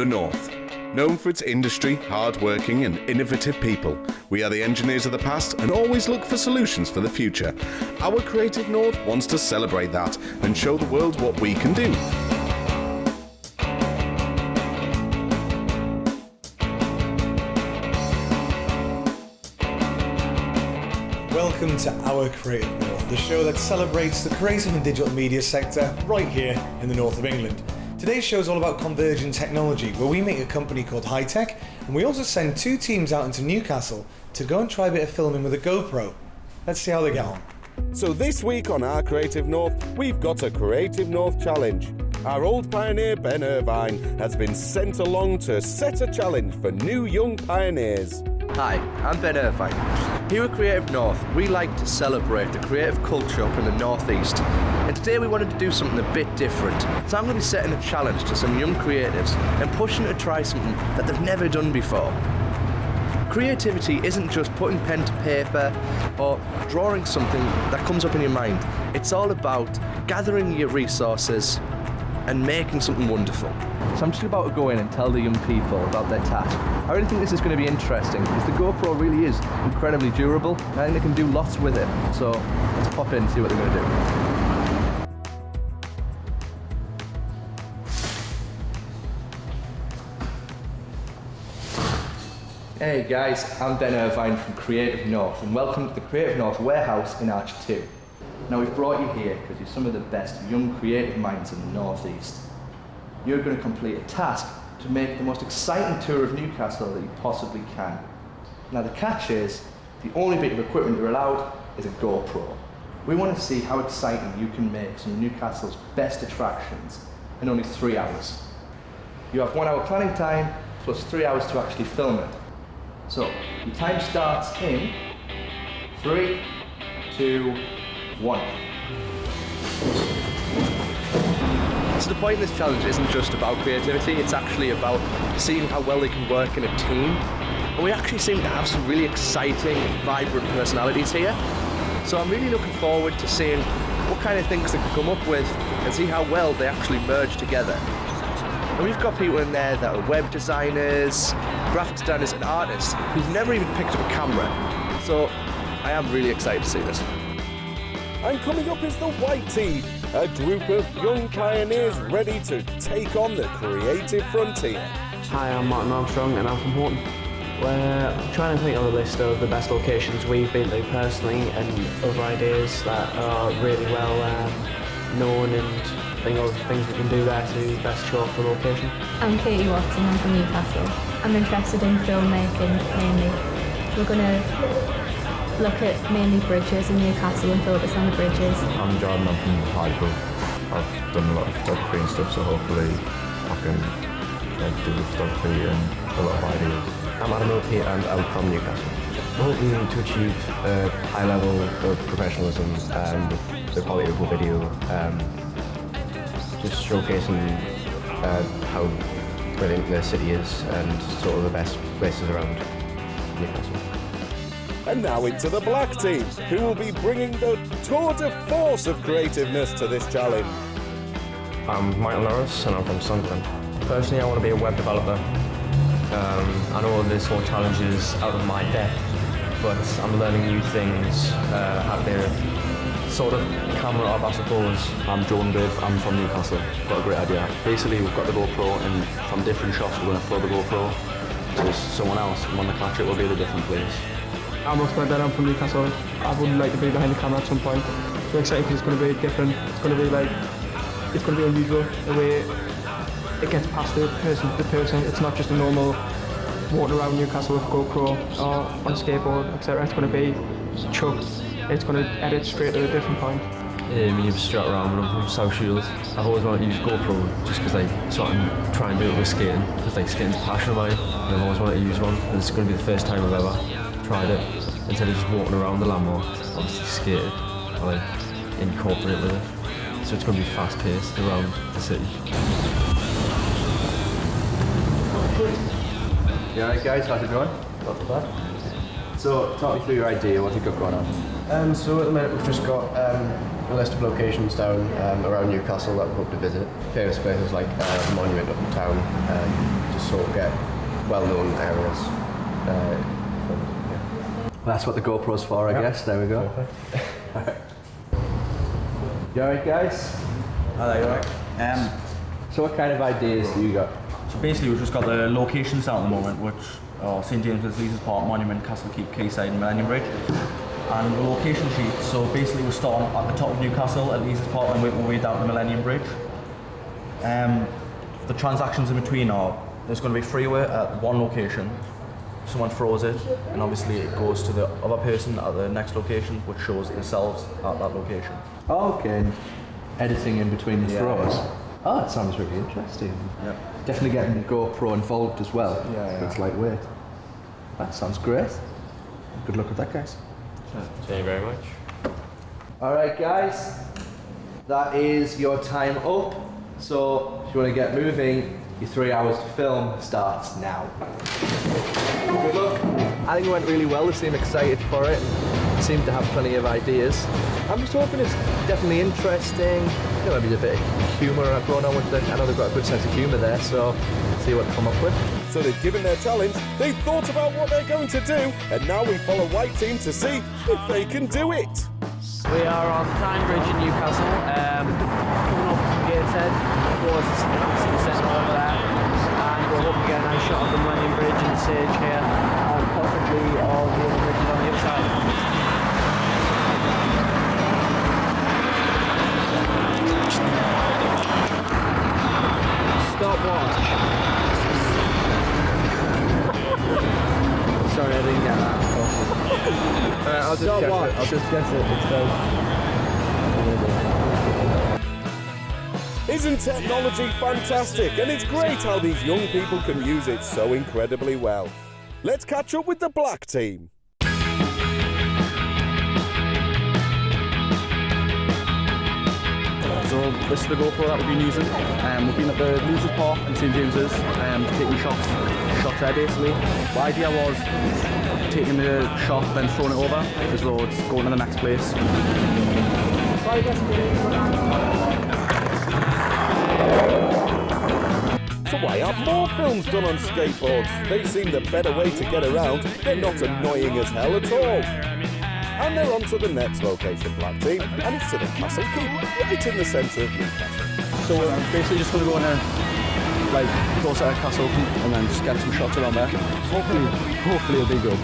The North. Known for its industry, hard-working and innovative people, we are the engineers of the past and always look for solutions for the future. Our creative North wants to celebrate that and show the world what we can do. Welcome to Our Creative North, the show that celebrates the creative and digital media sector right here in the north of England. Today's show is all about converging technology, where we meet a company called Hi-Track, and we also send two teams out into Newcastle to go and try a bit of filming with a GoPro. Let's see how they get on. So this week on Our Creative North, we've got a Creative North challenge. Our old pioneer Ben Irvine has been sent along to set a challenge for new young pioneers. Hi, I'm Ben Irvine. Here at Creative North, we like to celebrate the creative culture up in the northeast. And today we wanted to do something a bit different. So I'm going to be setting a challenge to some young creatives and pushing them to try something that they've never done before. Creativity isn't just putting pen to paper or drawing something that comes up in your mind. It's all about gathering your resources and making something wonderful. So I'm just about to go in and tell the young people about their task. I really think this is going to be interesting because the GoPro really is incredibly durable and I think they can do lots with it. So let's pop in and see what they're going to do. Hey guys, I'm Ben Irvine from Creative North and welcome to the Creative North warehouse in Arch 2. Now we've brought you here because you're some of the best young creative minds in the northeast. You're going to complete a task to make the most exciting tour of Newcastle that you possibly can. Now the catch is, the only bit of equipment you're allowed is a GoPro. We want to see how exciting you can make some of Newcastle's best attractions in only 3 hours. You have 1 hour planning time plus 3 hours to actually film it. So your time starts in 3, 2, 1. So the point of this challenge isn't just about creativity, it's actually about seeing how well they can work in a team. And we actually seem to have some really exciting, vibrant personalities here. So I'm really looking forward to seeing what kind of things they can come up with and see how well they actually merge together. And we've got people in there that are web designers, graphic designers and artists who've never even picked up a camera. So I am really excited to see this. And coming up is the white team, a group of young pioneers ready to take on the creative frontier. Hi, I'm Martyn Armstrong and I'm from Horton. We're trying to think of a list of the best locations we've been to personally and other ideas that are really well known and think of things we can do there to best show off the location. I'm Katie Watson, I'm from Newcastle. I'm interested in filmmaking mainly. We're going to look at mainly bridges in Newcastle and focus on the bridges. I'm Jordan, I'm from Parkin. I've done a lot of photography and stuff, so hopefully I can do the photography and a lot of ideas. I'm Opie and I'm from Newcastle. We're hoping to achieve a high level of professionalism with the quality of the video, just showcasing how brilliant the city is and sort of the best places around Newcastle. And now into the black team, who will be bringing the tour de force of creativeness to this challenge. I'm Michael Norris and I'm from Sunderland. Personally, I want to be a web developer. I know this whole challenge is out of my depth, but I'm learning new things, how to sort of camera up, I suppose. I'm Jordan, I'm from Newcastle. Got a great idea. Basically, we've got the GoPro and from different shots we're going to throw the GoPro to someone else, and when they catch it will be at a different place. I'm I'm from Newcastle. I would like to be behind the camera at some point. So excited because it's going to be different. It's going to be unusual the way it gets past the person to person. It's not just a normal walking around Newcastle with a GoPro or on a skateboard, etc. It's going to be chucked. It's going to edit straight to a different point. My name's Stuart Ramm and I'm from South Shields. I've always wanted to use GoPro just because I sort of try and do it with skating, because skating's a passion of mine, and I've always wanted to use one, and it's going to be the first time I've ever tried it. Instead of just walking around the landmark, obviously skated, I incorporate with it. So it's going to be fast paced around the city. Yeah, alright guys, how's it going? Not too bad. So, talk me through your idea, what have you got going on? So at the minute we've just got a list of locations down around Newcastle that we hope to visit. Famous places like the monument up in town, sort of get well-known areas. Well, that's what the GoPro's for, I guess. There we go. You alright, guys? Hello, you alright? So what kind of ideas do you got? So basically we've just got the locations down at the moment, which are St James's, Leazes Park, Monument, Castle Keep, Quayside and Millennium Bridge. And the location sheet, so basically we're starting at the top of Newcastle at Leazes Park and working our way down to Millennium Bridge. The transactions in between are, there's going to be freeway at one location, someone throws it, and obviously it goes to the other person at the next location, which shows themselves at that location. Oh, okay. Editing in between the throws. Yeah. Oh, that sounds really interesting. Yep. Definitely getting the GoPro involved as well. Yeah. It's lightweight. That sounds great. Good luck with that, guys. Thank you very much. All right, guys. That is your time up. So if you want to get moving, your 3 hours to film starts now. Good luck. I think it went really well. They seem excited for it. Seem to have plenty of ideas. I'm just hoping it's definitely interesting. You know, maybe a bit of humour going on with it. I know they've got a good sense of humour there, so see what they come up with. So they've given their challenge, they've thought about what they're going to do, and now we follow White Team to see if they can do it. We are on Tyne Bridge in Newcastle, coming up from Gateshead towards the city centre over there, and we're hoping to get a nice shot of the Millennium Bridge and Sage here, and possibly all the other bridges on the other side. Stopwatch. Sorry, I didn't get that. I'll just guess it. Isn't technology fantastic? And it's great how these young people can use it so incredibly well. Let's catch up with the Black Team. So this is the GoPro that we've been using. We've been at the Leazes Park and St James's taking shots there basically. The idea was taking the shot then throwing it over as though it's going to the next place. So why aren't more films done on skateboards? They seem the better way to get around. They're not annoying as hell at all. And they're on to the next location, Black Team, and it's to the Castle Keep, right in the centre of Newcastle. So we're basically just going to go in a closer to Castle and then just get some shots around there. Hopefully it'll be good.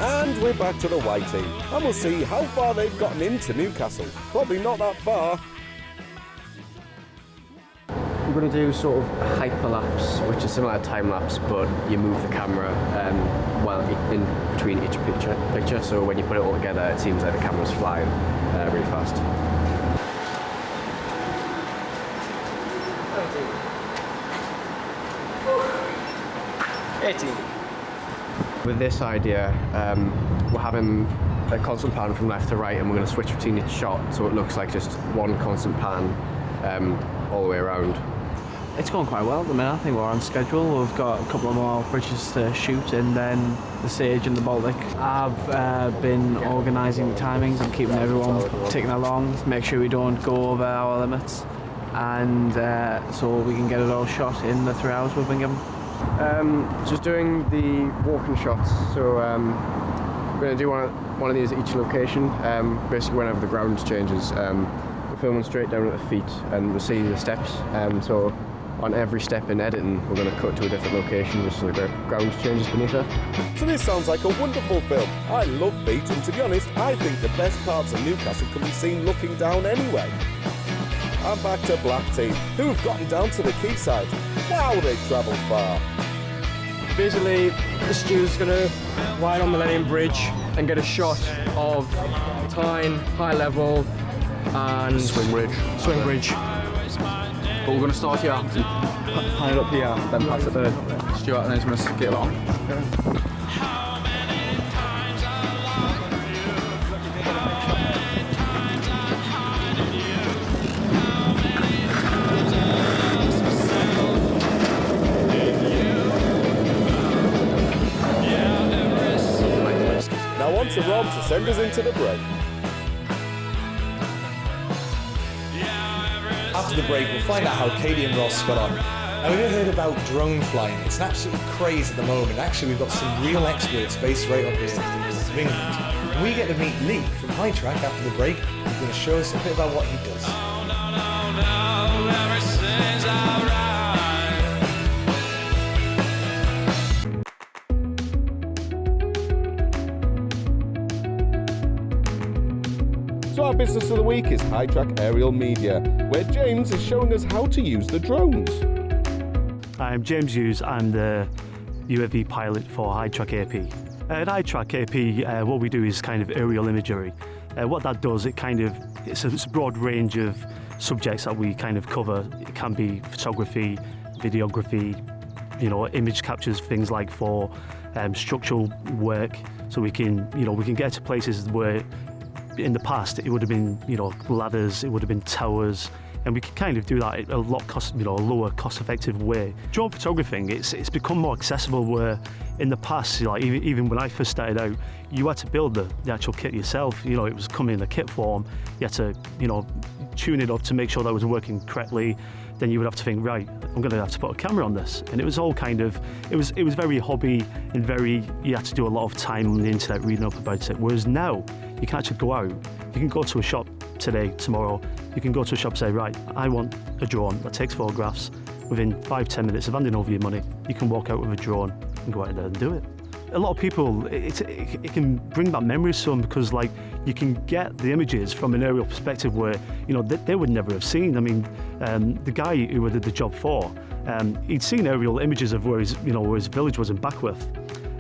And we're back to the White Team, and we'll see how far they've gotten into Newcastle. Probably not that far. We're going to do sort of hyperlapse, which is similar to time-lapse, but you move the camera in between each picture, so when you put it all together, it seems like the camera's flying really fast. With this idea, we're having a constant pan from left to right, and we're going to switch between each shot, so it looks like just one constant pan all the way around. It's going quite well at the minute. I think we're on schedule. We've got a couple of more bridges to shoot, and then the Sage and the Baltic. I've been organising the timings and keeping everyone ticking along to make sure we don't go over our limits, and so we can get it all shot in the 3 hours we've been given. Just doing the walking shots, so we're going to do one of these at each location, basically whenever the ground changes. We're filming straight down at the feet, and we'll see the steps, so on every step in editing we're going to cut to a different location just so the ground changes beneath it. So this sounds like a wonderful film. I love feet, and to be honest, I think the best parts of Newcastle can be seen looking down anyway. I'm back to Black Team, who've gotten down to the quayside. Wow, they've travelled far. Basically, the studio's going to ride on Millennium Bridge and get a shot of Tyne, High Level, and Swing Bridge. But we're going to start here, pan it up here, then pass it to Stuart, and then he's going to skate along. Now on to Rob to send us into the break. After the break, we'll find out how Katie and Ross got on. Now, we've heard about drone flying. It's an absolute craze at the moment. Actually, we've got some real experts based right up here in the north of England. And we get to meet Lee from Hi-Track after the break. He's going to show us a bit about what he does. So our business of the week is Hi-Track Arial Media, where James is showing us how to use the drones. I'm James Hughes. I'm the UAV pilot for Hi-Track AP. At Hi-Track AP, what we do is kind of aerial imagery. What that does, it's a broad range of subjects that we kind of cover. It can be photography, videography, image captures, things like for structural work. So we can get to places where in the past it would have been, ladders, it would have been towers, and we can kind of do that in a lower cost-effective way. Drone photographing, it's become more accessible, where in the past, like even when I first started out, you had to build the actual kit yourself. It was coming in a kit form. You had to, tune it up to make sure that it was working correctly. Then you would have to think, right, I'm going to have to put a camera on this. And it was all kind of, it was very hobby and you had to do a lot of time on the internet reading up about it. Whereas now, you can actually go out, you can go to a shop today, tomorrow, you can go to a shop and say, right, I want a drone that takes photographs. Within 5-10 minutes of handing over your money, you can walk out with a drone and go out there and do it. A lot of people, it can bring back memories to them, because like you can get the images from an aerial perspective where they would never have seen. I mean, the guy who I did the job for, he'd seen aerial images of where his village was in Backworth,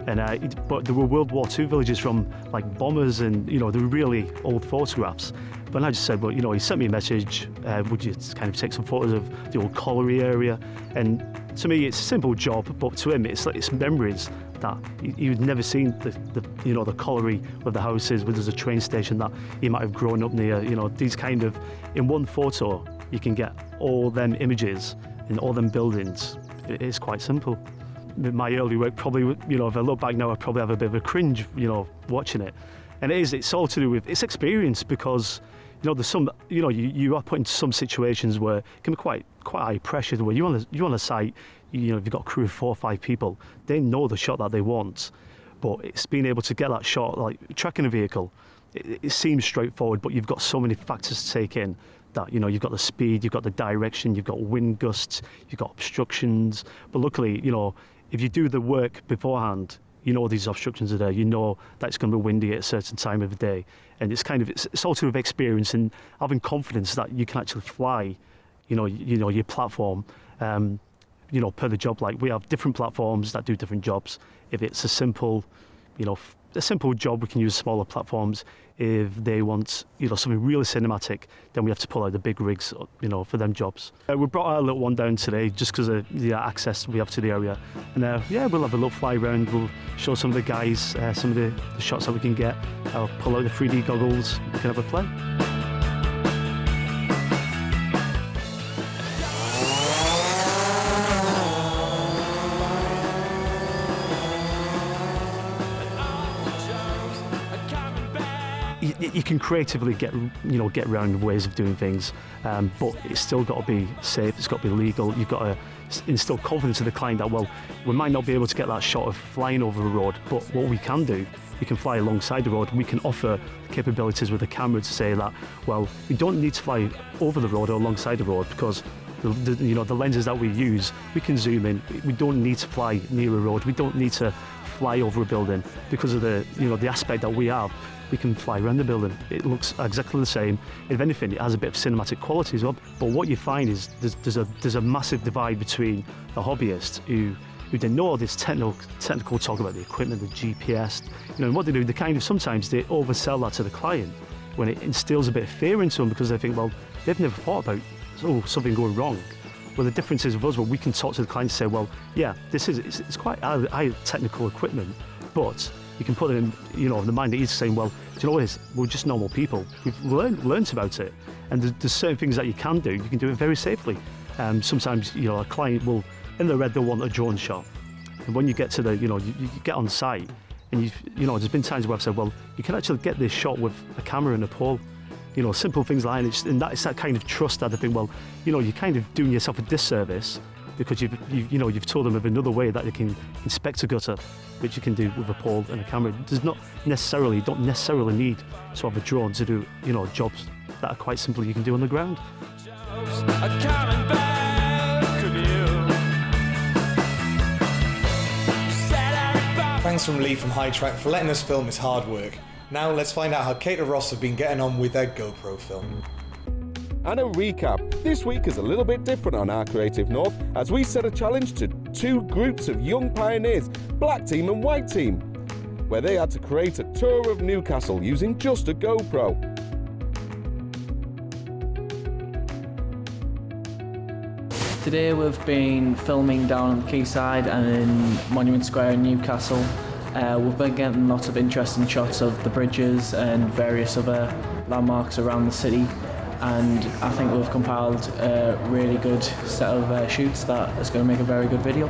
and but there were World War II villages from like bombers, and they were really old photographs. But I just said, well, he sent me a message. Would you kind of take some photos of the old colliery area? And to me, it's a simple job, but to him, it's memories that you'd never seen the colliery with the houses, where there's a train station that he might have grown up near. These kind of, in one photo, you can get all them images and all them buildings. It is quite simple. My early work probably, if I look back now, I probably have a bit of a cringe, watching it. And it's all to do with its experience, because there's some, you are put into some situations where it can be quite high pressure, where you're on a site, you've got a crew of 4 or 5 people, they know the shot that they want, but it's being able to get that shot, like tracking a vehicle, it seems straightforward, but you've got so many factors to take in, that you've got the speed, you've got the direction, you've got wind gusts, you've got obstructions. But luckily, if you do the work beforehand, these obstructions are there, that it's going to be windy at a certain time of the day, and it's all to do with experience and having confidence that you can actually fly your platform per the job. Like, we have different platforms that do different jobs. If it's a simple job, we can use smaller platforms. If they want something really cinematic, then we have to pull out the big rigs for them jobs. We brought our little one down today just because of the access we have to the area, and we'll have a little fly around. We'll show some of the guys some of the shots that we can get. I'll pull out the 3D goggles, we can have a play. You can creatively get around ways of doing things, but it's still got to be safe. It's got to be legal. You've got to instill confidence in the client that, well, we might not be able to get that shot of flying over a road, but what we can do, we can fly alongside the road. We can offer capabilities with the camera to say that, well, we don't need to fly over the road or alongside the road, because the lenses that we use, we can zoom in. We don't need to fly near a road. We don't need to fly over a building because of the aspect that we have. We can fly around the building. It looks exactly the same. If anything, it has a bit of cinematic quality as well. But what you find is there's a massive divide between the hobbyists who they know all this technical talk about the equipment, the GPS, and what they do, sometimes they oversell that to the client, when it instills a bit of fear into them, because they think, well, they've never thought about something going wrong. Well, the difference is with us, we can talk to the client and say, well, yeah, it's quite high technical equipment, but you can put it in, the mind that he's saying, well, do you know what it is? We're just normal people. We've learned about it, and there's certain things that you can do. You can do it very safely. Sometimes, a client will, in their head, they'll want a drone shot, and when you get to you get on site, and there's been times where I've said, well, you can actually get this shot with a camera and a pole. Simple things like that, and it's that kind of trust that I think, well, you're kind of doing yourself a disservice because you've told them of another way that you can inspect a gutter, which you can do with a pole and a camera. You don't necessarily need to have a drone to do jobs that are quite simple you can do on the ground. Thanks from Lee from Hi-Track for letting us film his hard work. Now let's find out how Kate and Ross have been getting on with their GoPro film. And a recap. This week is a little bit different on our Creative North as we set a challenge to two groups of young pioneers, Black Team and White Team, where they had to create a tour of Newcastle using just a GoPro. Today we've been filming down on the quayside and in Monument Square in Newcastle. We've been getting lots of interesting shots of the bridges and various other landmarks around the city, and I think we've compiled a really good set of shoots that is going to make a very good video.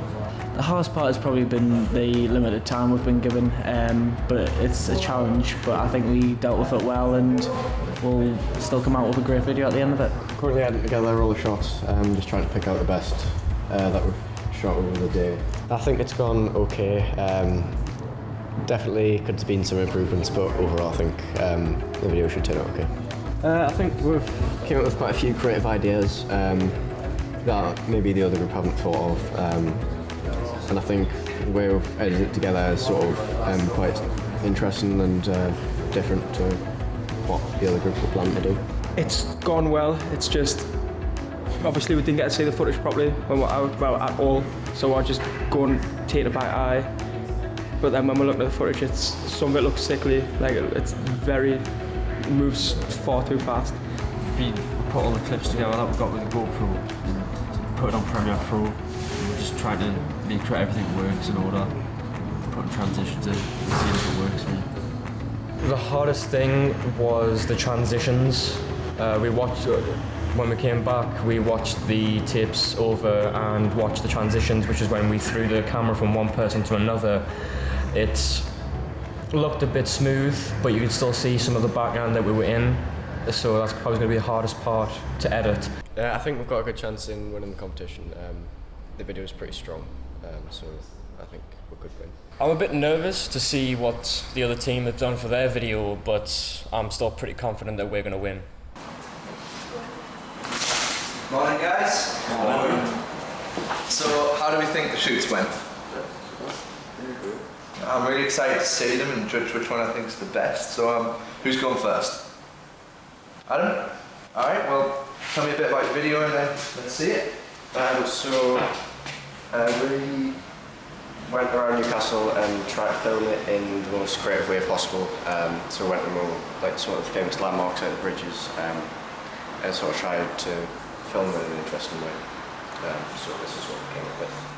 The hardest part has probably been the limited time we've been given, but it's a challenge, but I think we dealt with it well and we'll still come out with a great video at the end of it. Currently editing together all the shots, just trying to pick out the best that we've shot over the day. I think it's gone okay. Definitely could have been some improvements, but overall I think the video should turn out okay. I think we've came up with quite a few creative ideas that maybe the other group haven't thought of, and I think the way we've edited it together is sort of quite interesting and different to what the other group were planning to do. It's gone well. It's just obviously we didn't get to see the footage properly when we were out at all, so I just go and take it by eye. But then when we're looking at the footage, some of it looks sickly. Like it moves far too fast. We put all the clips together that we've got with the GoPro, put it on Premiere Pro, and we're just trying to make sure everything works in order, putting transitions in, and seeing if it works for me. The hardest thing was the transitions. When we came back, we watched the tapes over and watched the transitions, which is when we threw the camera from one person to another. It looked a bit smooth, but you could still see some of the background that we were in, so that's probably going to be the hardest part to edit. I think we've got a good chance in winning the competition. The video is pretty strong, so I think we could win. I'm a bit nervous to see what the other team have done for their video, but I'm still pretty confident that we're going to win. Morning, guys. Morning. So, how do we think the shoots went? I'm really excited to see them and judge which one I think is the best. So, who's going first? Adam? Alright, well, tell me a bit about your video and then let's see it. We went around Newcastle and tried to film it in the most creative way possible. So we went to more like sort of famous landmarks out the bridges, and sort of tried to film it in an interesting way. So this is what we came up with.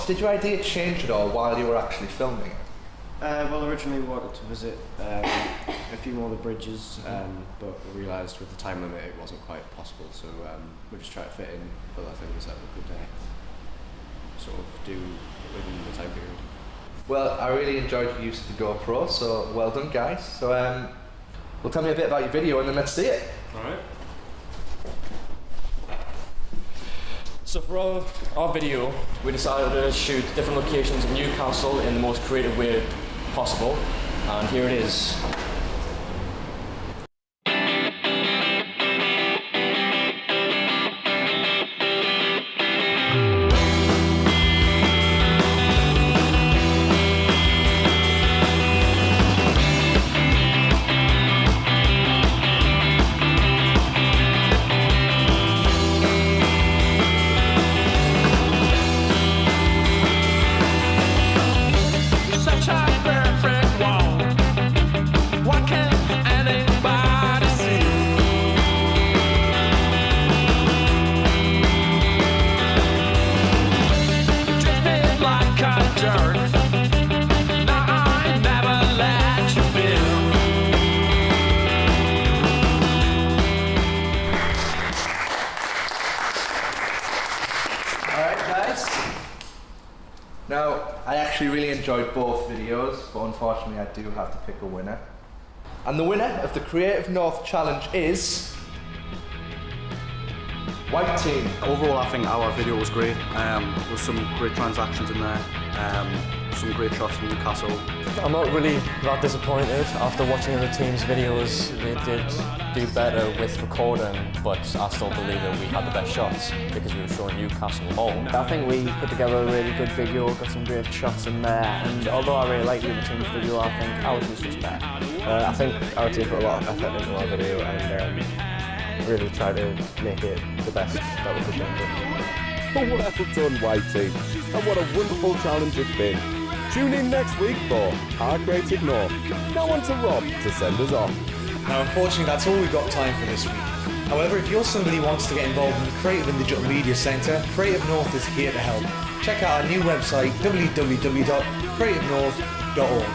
Did your idea change at all while you were actually filming? Well, originally we wanted to visit a few more of the bridges, but we realised with the time limit it wasn't quite possible, so we just tried to fit in other things that we could sort of do within the time period. Well, I really enjoyed your use of the GoPro, so well done, guys. So, well, tell me a bit about your video and then let's see it. Alright. So for our video, we decided to shoot different locations in Newcastle in the most creative way possible, and here it is. jerk. No, I never let you feel. Alright guys, now I actually really enjoyed both videos, but unfortunately I do have to pick a winner. And the winner of the Creative North Challenge is... White team. Overall, I think our video was great. There's some great transactions in there, some great shots from Newcastle. I'm not really that disappointed. After watching other teams' videos, they did do better with recording, but I still believe that we had the best shots because we were showing Newcastle home. I think we put together a really good video, got some great shots in there, and although I really like the other team's video, I think ours was just better. I think our team put a lot of effort into our video and really tried to make it the best that we could do. Well done, White Team, and what a wonderful challenge it's been. Tune in next week for Our Creative North. Now on to Rob to send us off. Now, unfortunately, that's all we've got time for this week. However, if you're somebody who wants to get involved in the creative and digital media sector, Creative North is here to help. Check out our new website, www.creativenorth.org.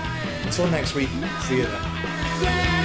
Until next week, see you then.